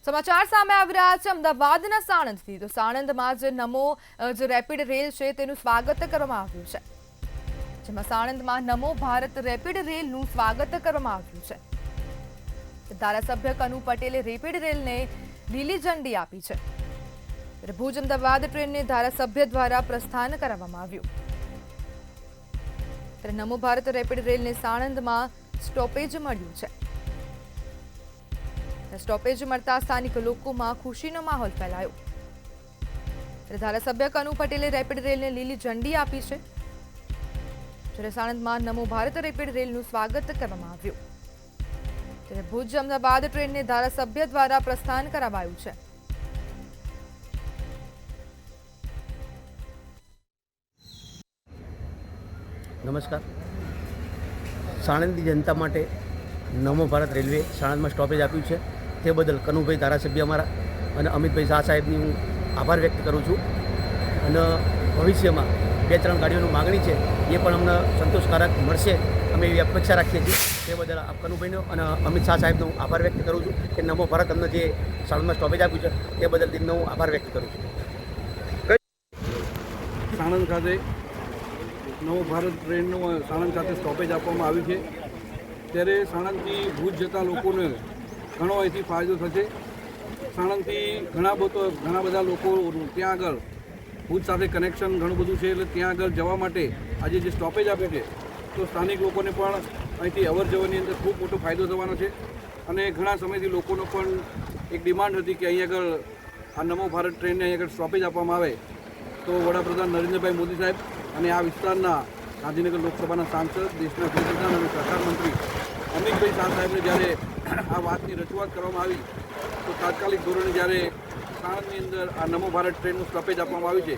સમાચાર સામે આવી રહ્યા છે અમદાવાદના સાણંદથી। તો સાણંદમાં જે નમો જે રેપિડ રેલ છે તેનું સ્વાગત કરવામાં આવ્યું છે, જેમાં સાણંદમાં નમો ભારત રેપિડ રેલનું સ્વાગત કરવામાં આવ્યું છે। ધારાસભ્ય કનુ પટેલે રેપિડ રેલને લીલી ઝંડી આપી છે, ત્યારે ભુજ અમદાવાદ ટ્રેનને ધારાસભ્ય દ્વારા પ્રસ્થાન કરાવવામાં આવ્યું। ત્યારે નમો ભારત રેપિડ રેલને સાણંદમાં સ્ટોપેજ મળ્યું છે। સ્ટોપેજ મળતા સ્થાનિક લોકોમાં ખુશીનો માહોલ ફેલાયો। ધારાસભ્ય કનુ પટેલે રેપિડ રેલને લીલી ઝંડી આપી છે, જ્યારે સાણંદમાં નમો ભારત રેપિડ રેલનું સ્વાગત કરવામાં આવ્યું। ત્યારે ભુજ અમદાવાદ ટ્રેનને ધારાસભ્ય દ્વારા પ્રસ્થાન કરાવાયું છે। નમસ્કાર। સાણંદની જનતા માટે નમો ભારત રેલવે સાણંદમાં સ્ટોપેજ આપ્યું છે, તે બદલ કનુભાઈ ધારાસભ્ય અમારા અને અમિતભાઈ શાહ સાહેબની હું આભાર વ્યક્ત કરું છું। અને ભવિષ્યમાં 2-3 ગાડીઓની માગણી છે, એ પણ અમને સંતોષકારક મળશે અમે એવી અપેક્ષા રાખીએ છીએ। તે બદલ કનુભાઈનો અને અમિત શાહ સાહેબનો આભાર વ્યક્ત કરું છું કે નમો ભારત અમને જે સાણંદમાં સ્ટોપેજ આપ્યું છે તે બદલ તેમનો હું આભાર વ્યક્ત કરું છું। સાણંદ ખાતે નવો ભારત ટ્રેનનું સાણંદ ખાતે સ્ટોપેજ આપવામાં આવ્યું છે, ત્યારે સાણંદથી ભુજ જતા લોકોને ઘણો અહીંથી ફાયદો થશે। સાણંદથી ઘણા બધા લોકો ત્યાં આગળ ભુજ સાથે કનેક્શન ઘણું બધું છે, એટલે ત્યાં આગળ જવા માટે આજે જે સ્ટોપેજ આપ્યું છે તો સ્થાનિક લોકોને પણ અહીંથી અવર જવરની અંદર ખૂબ મોટો ફાયદો થવાનો છે। અને ઘણા સમયથી લોકોનો પણ એક ડિમાન્ડ હતી કે અહીં આગળ આ નમો ભારત ટ્રેનને અહીં આગળ સ્ટોપેજ આપવામાં આવે તો વડાપ્રધાન નરેન્દ્રભાઈ મોદી સાહેબ અને આ વિસ્તારના ગાંધીનગર લોકસભાના સાંસદ, દેશના ગૃહપ્રધાન અને સહકાર મંત્રી અમિતભાઈ શાહ સાહેબને જ્યારે આ વાતની રજૂઆત કરવામાં આવી તો તાત્કાલિક ધોરણે જ્યારે સાણંદની અંદર આ નમો ભારત ટ્રેનનું સ્ટોપેજ આપવામાં આવ્યું છે